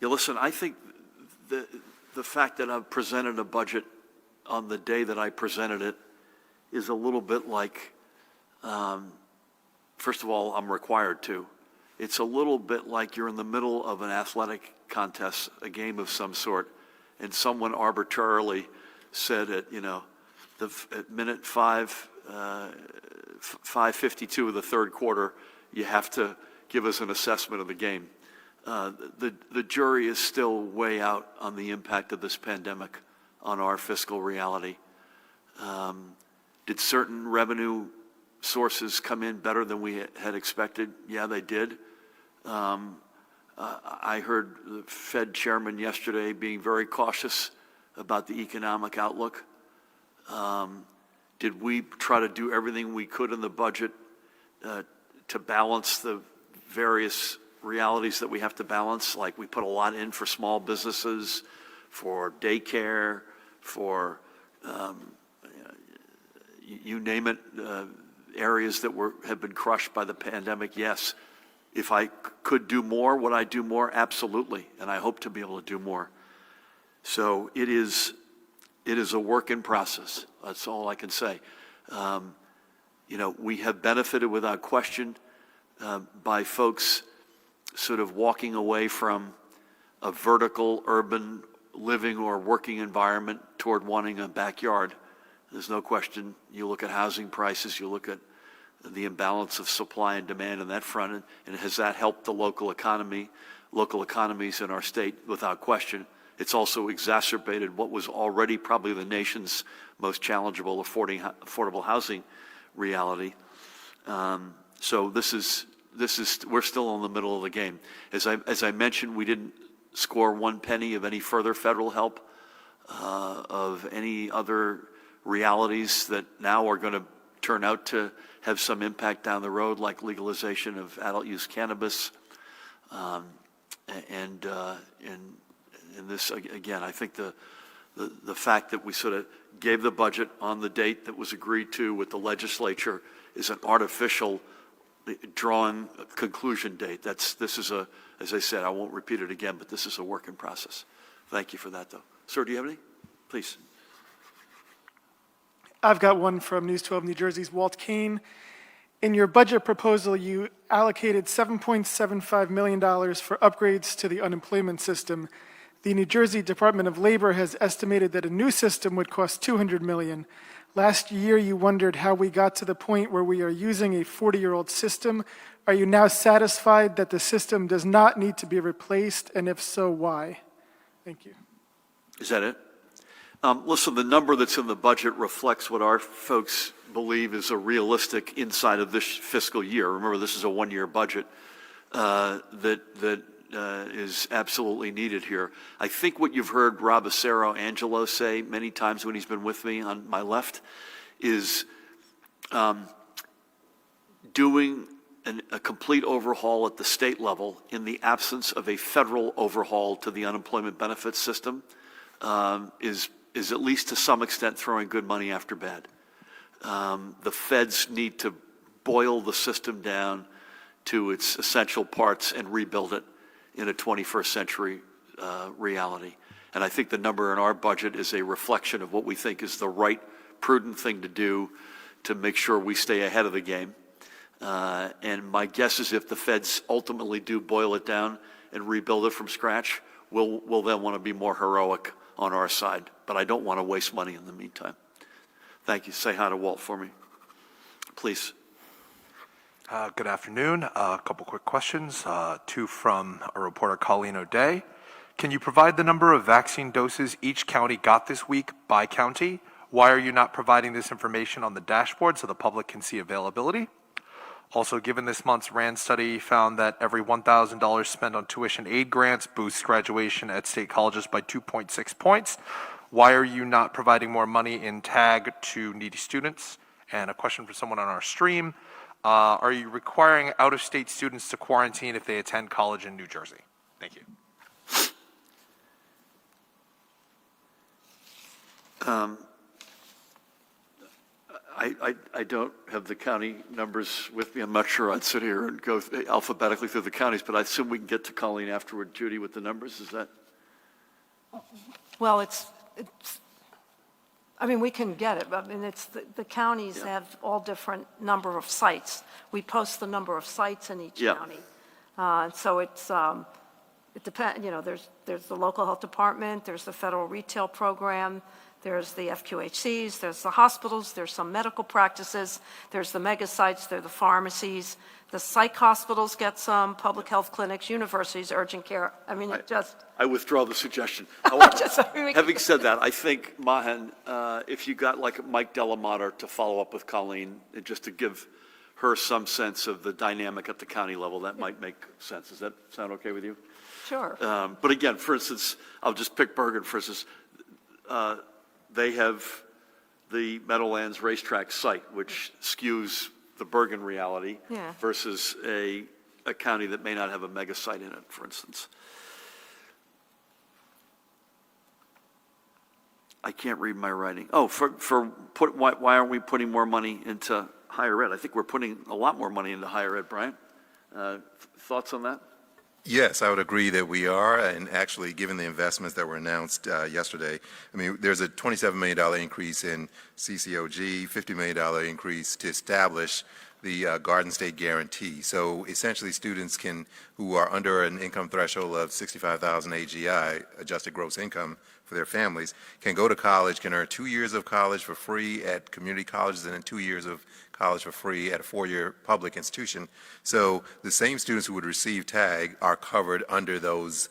Listen, I think the fact that I've presented a budget on the day that I presented it is a little bit like, first of all, I'm required to. It's a little bit like you're in the middle of an athletic contest, a game of some sort, and someone arbitrarily said at minute 5:52 of the third quarter, you have to give us an assessment of the game. The jury is still way out on the impact of this pandemic on our fiscal reality. Did certain revenue sources come in better than we had expected? Yeah, they did. I heard the Fed chairman yesterday being very cautious about the economic outlook. Did we try to do everything we could in the budget to balance the various realities that we have to balance? Like we put a lot in for small businesses, for daycare, for you name it, areas that have been crushed by the pandemic. Yes. If I could do more, would I do more? Absolutely, and I hope to be able to do more. So it is a work in process. That's all I can say. We have benefited without question by folks sort of walking away from a vertical urban living or working environment toward wanting a backyard. There's no question. You look at housing prices, you look at the imbalance of supply and demand on that front, and has that helped the local economy, local economies in our state? Without question. It's also exacerbated what was already probably the nation's most challengeable affordable housing reality. So this is we're still in the middle of the game. As I mentioned, we didn't score one penny of any further federal help, of any other realities that now are going to turn out to have some impact down the road, like legalization of adult use cannabis. And this, again, I think the fact that we sort of gave the budget on the date that was agreed to with the legislature is an artificial drawn conclusion date. This is as I said, I won't repeat it again, but this is a work in process. Thank you for that, though. Sir, do you have any? Please. I've got one from News 12 New Jersey's Walt Kane. In your budget proposal, you allocated $7.75 million for upgrades to the unemployment system. The New Jersey Department of Labor has estimated that a new system would cost $200 million. Last year, you wondered how we got to the point where we are using a 40-year-old system. Are you now satisfied that the system does not need to be replaced, and if so, why? Thank you. Is that it? Listen, the number that's in the budget reflects what our folks believe is a realistic inside of this fiscal year. Remember, this is a one-year budget that is absolutely needed here. I think what you've heard Rob Acero-Angelo say many times when he's been with me on my left is doing a complete overhaul at the state level in the absence of a federal overhaul to the unemployment benefits system is at least to some extent throwing good money after bad. The feds need to boil the system down to its essential parts and rebuild it in a 21st century reality. And I think the number in our budget is a reflection of what we think is the right, prudent thing to do to make sure we stay ahead of the game. And my guess is if the feds ultimately do boil it down and rebuild it from scratch, we'll then want to be more heroic on our side. But I don't want to waste money in the meantime. Thank you. Say hi to Walt for me, please. Good afternoon. A couple quick questions. Two from a reporter, Colleen O'Day. Can you provide the number of vaccine doses each county got this week by county? Why are you not providing this information on the dashboard so the public can see availability? Also, given this month's RAND study found that every $1,000 spent on tuition aid grants boosts graduation at state colleges by 2.6 points, why are you not providing more money in TAG to needy students? And a question for someone on our stream. Are you requiring out-of-state students to quarantine if they attend college in New Jersey? Thank you. I don't have the county numbers with me. I'm not sure I'd sit here and go alphabetically through the counties, but I assume we can get to Colleen afterward. Judy, with the numbers, is that? Well, I mean, we can get it. I mean, it's the counties have all different number of sites. We post the number of sites in each county. So it depends, you know, there's the local health department, there's the federal retail program, there's the FQHCs, there's the hospitals, there's some medical practices, there's the mega sites, there's the pharmacies. The psych hospitals get some, public health clinics, universities, urgent care. I mean, it just... I withdraw the suggestion. However, I mean, having said that, I think, Mahan, if you got like Mike Delamater to follow up with Colleen, just to give her some sense of the dynamic at the county level, that might make sense. Does that sound okay with you? Sure. But again, for instance, I'll just pick Bergen, for instance. They have the Meadowlands racetrack site, which skews the Bergen reality versus a county that may not have a mega site in it, for instance. I can't read my writing. Oh, why aren't we putting more money into higher ed? I think we're putting a lot more money into higher ed, Brian. Thoughts on that? Yes, I would agree that we are, and actually, given the investments that were announced yesterday, I mean, there's a $27 million increase in CCOG, $50 million increase to establish the Garden State Guarantee. So essentially, students who are under an income threshold of 65,000 AGI, adjusted gross income for their families, can go to college, can earn 2 years of college for free at community colleges, and then 2 years of college for free at a 4-year public institution. So the same students who would receive TAG are covered under those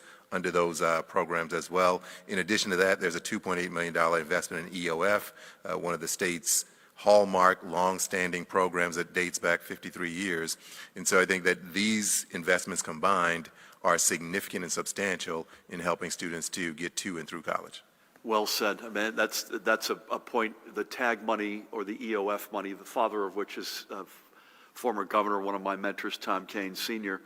programs as well. In addition to that, there's a $2.8 million investment in EOF, one of the state's hallmark, long-standing programs that dates back 53 years. And so I think that these investments combined are significant and substantial in helping students to get to and through college. Well said. I mean, that's a point. The TAG money or the EOF money, the father of which is former governor, one of my mentors, Tom Kane Sr.,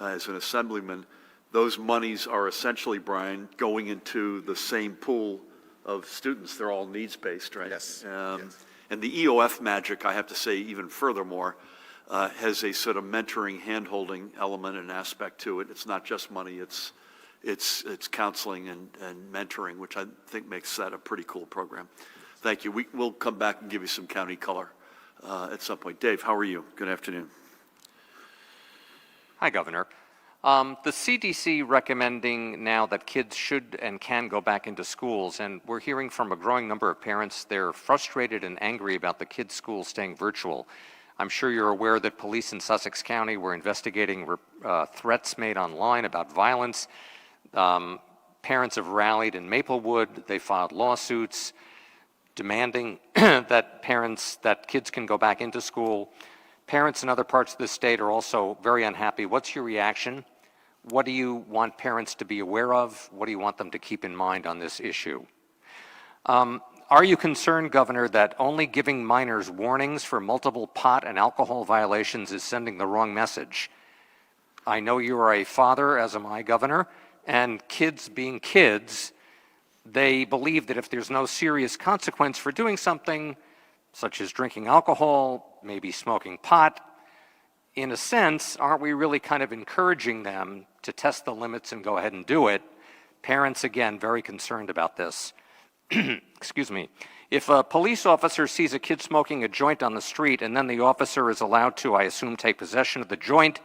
as an assemblyman. Those monies are essentially, Brian, going into the same pool of students. They're all needs-based, right? Yes. Yes. And the EOF magic, I have to say, even furthermore, has a sort of mentoring, hand-holding element and aspect to it. It's not just money. It's counseling and mentoring, which I think makes that a pretty cool program. Thank you. We'll come back and give you some county color at some point. Dave, how are you? Good afternoon. Hi, Governor. The CDC recommending now that kids should and can go back into schools, and we're hearing from a growing number of parents they're frustrated and angry about the kids' schools staying virtual. I'm sure you're aware that police in Sussex County were investigating threats made online about violence. Parents have rallied in Maplewood. They filed lawsuits demanding that kids can go back into school. Parents in other parts of the state are also very unhappy. What's your reaction? What do you want parents to be aware of? What do you want them to keep in mind on this issue? Are you concerned, Governor, that only giving minors warnings for multiple pot and alcohol violations is sending the wrong message? I know you are a father, as am I, Governor, and kids being kids, they believe that if there's no serious consequence for doing something, such as drinking alcohol, maybe smoking pot, in a sense, aren't we really kind of encouraging them to test the limits and go ahead and do it? Parents, again, very concerned about this. Excuse me. If a police officer sees a kid smoking a joint on the street and then the officer is allowed to, I assume, take possession of the joint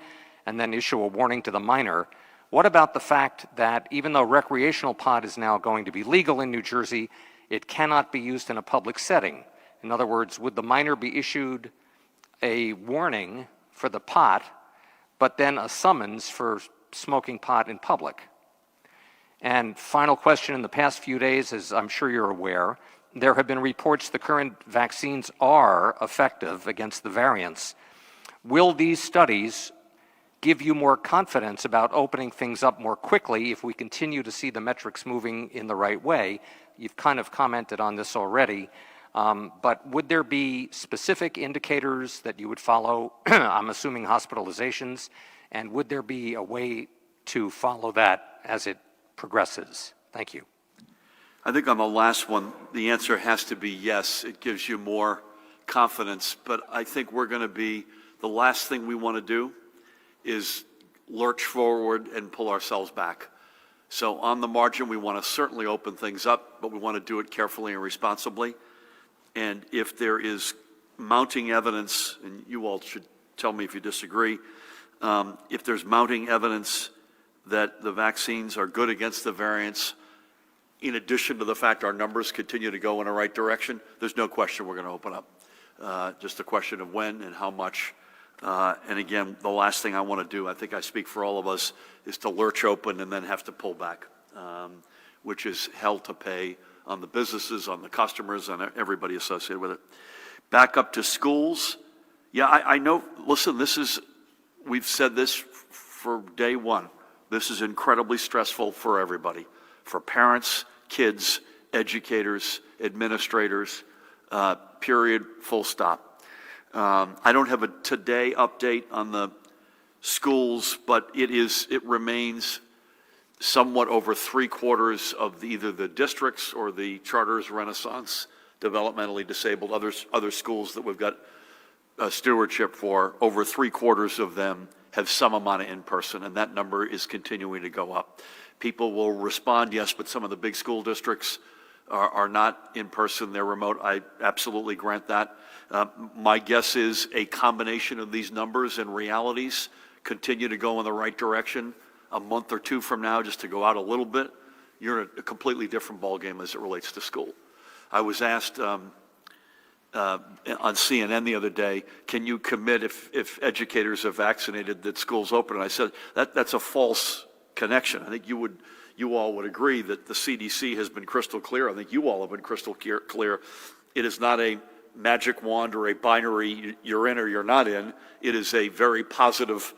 and then issue a warning to the minor, what about the fact that even though recreational pot is now going to be legal in New Jersey, it cannot be used in a public setting? In other words, would the minor be issued a warning for the pot, but then a summons for smoking pot in public? And final question, in the past few days, as I'm sure you're aware, there have been reports the current vaccines are effective against the variants. Will these studies give you more confidence about opening things up more quickly if we continue to see the metrics moving in the right way? You've kind of commented on this already. But would there be specific indicators that you would follow? I'm assuming hospitalizations. And would there be a way to follow that as it progresses? Thank you. I think on the last one, the answer has to be yes. It gives you more confidence. But I think the last thing we want to do is lurch forward and pull ourselves back. So on the margin, we want to certainly open things up, but we want to do it carefully and responsibly. And if there is mounting evidence, and you all should tell me if you disagree, if there's mounting evidence that the vaccines are good against the variants, in addition to the fact our numbers continue to go in the right direction, there's no question we're going to open up. Just a question of when and how much. And again, the last thing I want to do, I think I speak for all of us, is to lurch open and then have to pull back, which is hell to pay on the businesses, on the customers, on everybody associated with it. Back up to schools. Yeah, I know, listen, we've said this for day one. This is incredibly stressful for everybody, for parents, kids, educators, administrators, period, full stop. I don't have a today update on the schools, but it remains somewhat over 3/4 of either the districts or the charters, Renaissance, developmentally disabled, other schools that we've got stewardship for, over 3/4 of them have some amount of in-person, and that number is continuing to go up. People will respond, yes, but some of the big school districts are not in person, they're remote. I absolutely grant that. My guess is a combination of these numbers and realities continue to go in the right direction. A month or two from now, just to go out a little bit, you're in a completely different ballgame as it relates to school. I was asked on CNN the other day, can you commit if educators are vaccinated that school's open? And I said, that's a false connection. I think you all would agree that the CDC has been crystal clear. I think you all have been crystal clear. It is not a magic wand or a binary, you're in or you're not in. It is a very positive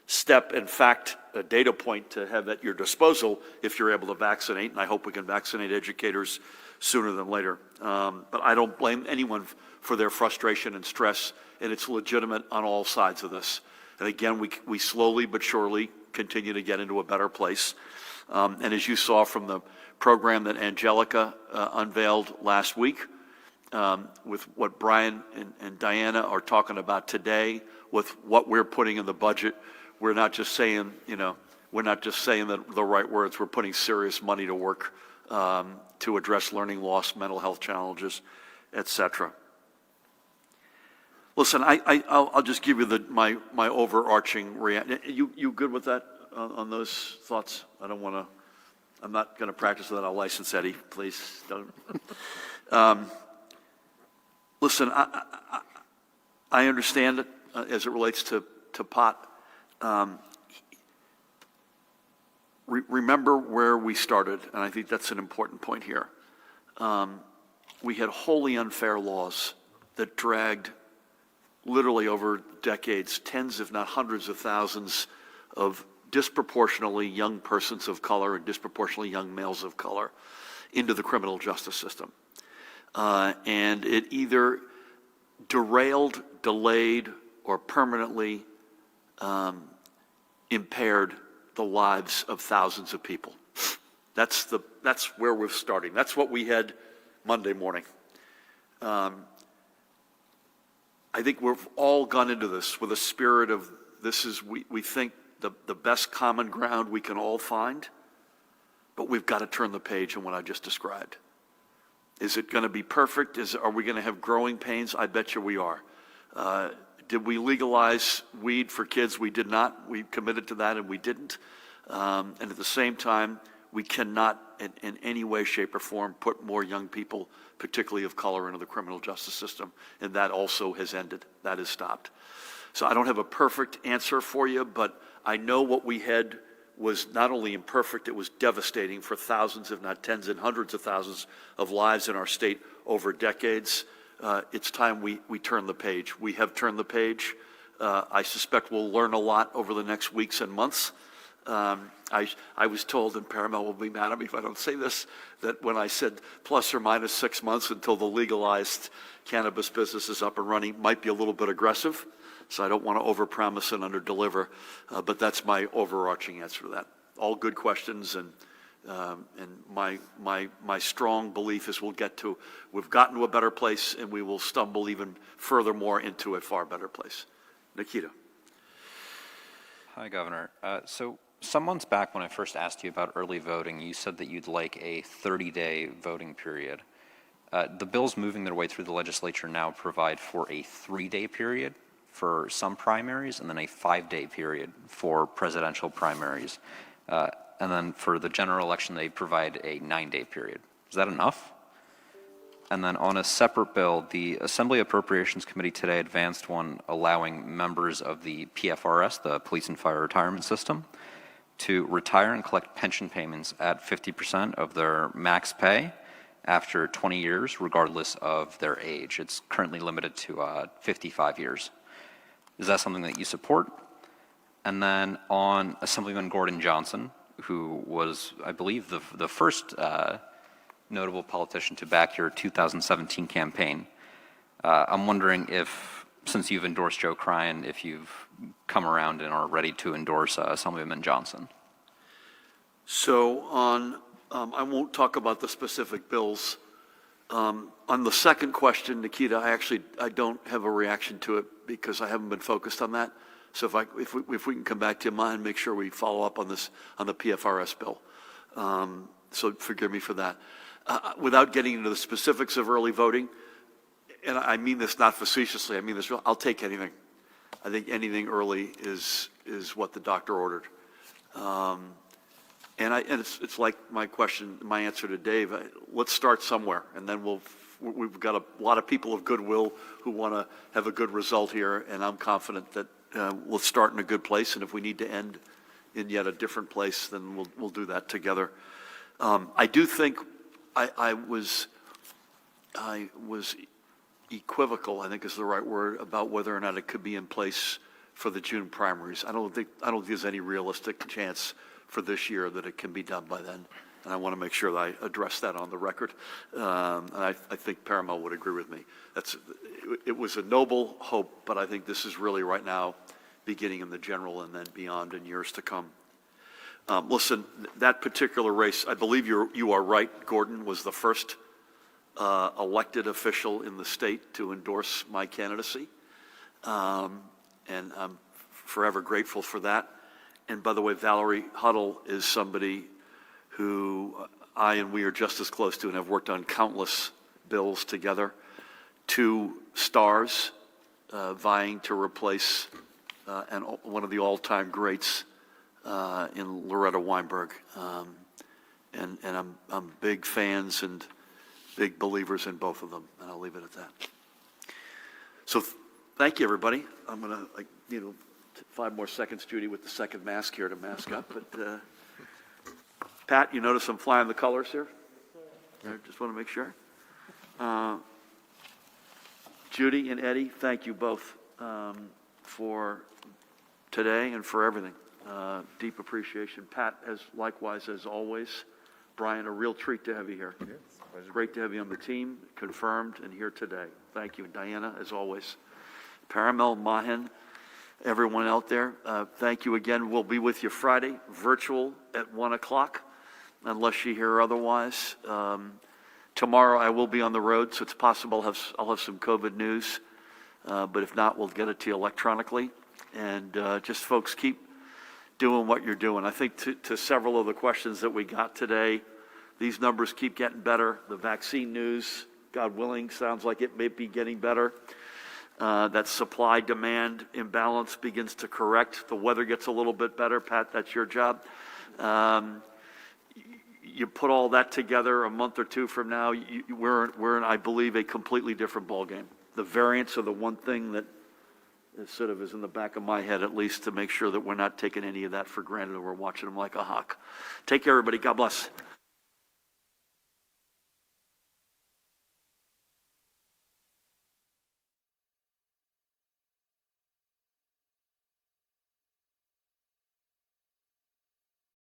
step, in fact, a data point to have at your disposal if you're able to vaccinate, and I hope we can vaccinate educators sooner than later. But I don't blame anyone for their frustration and stress, and it's legitimate on all sides of this. And again, we slowly but surely continue to get into a better place. And as you saw from the program that Angelica unveiled last week, with what Brian and Diana are talking about today, with what we're putting in the budget, we're not just saying, we're not just saying the right words. We're putting serious money to work to address learning loss, mental health challenges, et cetera. Listen, I'll just give you my overarching reaction. You good with that on those thoughts? I'm not going to practice without a license, Eddie. Please don't. Listen, I understand it as it relates to pot. Remember where we started, and I think that's an important point here. We had wholly unfair laws that dragged literally over decades, tens if not hundreds of thousands of disproportionately young persons of color and disproportionately young males of color into the criminal justice system. And it either derailed, delayed, or permanently impaired the lives of thousands of people. That's where we're starting. That's what we had Monday morning. I think we've all gone into this with a spirit of we think the best common ground we can all find, but we've got to turn the page on what I just described. Is it going to be perfect? Are we going to have growing pains? I bet you we are. Did we legalize weed for kids? We did not. We committed to that and we didn't. And at the same time, we cannot in any way, shape, or form put more young people, particularly of color, into the criminal justice system. And that also has ended. That has stopped. So I don't have a perfect answer for you, but I know what we had was not only imperfect, it was devastating for thousands, if not tens and hundreds of thousands of lives in our state over decades. It's time we turn the page. We have turned the page. I suspect we'll learn a lot over the next weeks and months. I was told, and Paramount will be mad at me if I don't say this, that when I said plus or minus 6 months until the legalized cannabis business is up and running, might be a little bit aggressive. So I don't want to overpromise and underdeliver, but that's my overarching answer to that. All good questions, and my strong belief is we've gotten to a better place, and we will stumble even furthermore into a far better place. Nikita. Hi, Governor. So some months back when I first asked you about early voting, you said that you'd like a 30-day voting period. The bills moving their way through the legislature now provide for a 3-day period for some primaries and then a 5-day period for presidential primaries. And then for the general election, they provide a 9-day period. Is that enough? And then on a separate bill, the Assembly Appropriations Committee today advanced one allowing members of the PFRS, the Police and Fire Retirement System, to retire and collect pension payments at 50% of their max pay after 20 years, regardless of their age. It's currently limited to 55 years. Is that something that you support? And then on Assemblyman Gordon Johnson, who was, I believe, the first notable politician to back your 2017 campaign, I'm wondering if, since you've endorsed Joe Cryan, if you've come around and are ready to endorse Assemblyman Johnson. So I won't talk about the specific bills. On the second question, Nikita, I don't have a reaction to it because I haven't been focused on that. So if we can come back to your mind, make sure we follow up on this, on the PFRS bill. So forgive me for that. without getting into the specifics of early voting, and I mean this not facetiously, I mean this, I'll take anything. I think anything early is what the doctor ordered. And it's like my answer to Dave, let's start somewhere, and then we've got a lot of people of goodwill who want to have a good result here, and I'm confident that we'll start in a good place, and if we need to end in yet a different place, then we'll do that together. I do think I was equivocal, I think is the right word, about whether or not it could be in place for the June primaries. I don't think there's any realistic chance for this year that it can be done by then. And I want to make sure that I address that on the record. And I think Paramount would agree with me. It was a noble hope, but I think this is really right now beginning in the general and then beyond in years to come. Listen, that particular race, I believe you are right, Gordon was the first elected official in the state to endorse my candidacy. And I'm forever grateful for that. And by the way, Valerie Huddle is somebody who I and we are just as close to and have worked on countless bills together. 2 stars vying to replace and one of the all-time greats in Loretta Weinberg. And I'm big fans and big believers in both of them, and I'll leave it at that. So thank you, everybody. I'm going to, 5 more seconds, Judy, with the second mask here to mask up. But Pat, you notice I'm flying the colors here? I just want to make sure. Judy and Eddie, thank you both for today and for everything. Deep appreciation. Pat, likewise as always. Brian, a real treat to have you here. It's great to have you on the team, confirmed and here today. Thank you. Diana, as always. Paramel, Mahin, everyone out there, thank you again. We'll be with you Friday, virtual at 1 o'clock, unless you hear otherwise. Tomorrow I will be on the road, so it's possible I'll have some COVID news, but if not, we'll get it to you electronically. And just folks, keep doing what you're doing. I think to several of the questions that we got today, these numbers keep getting better. The vaccine news, God willing, sounds like it may be getting better. That supply-demand imbalance begins to correct. The weather gets a little bit better. Pat, that's your job. You put all that together a month or 2 from now, we're in, I believe, a completely different ballgame. The variants are the one thing that sort of is in the back of my head, at least, to make sure that we're not taking any of that for granted or we're watching them like a hawk. Take care, everybody. God bless.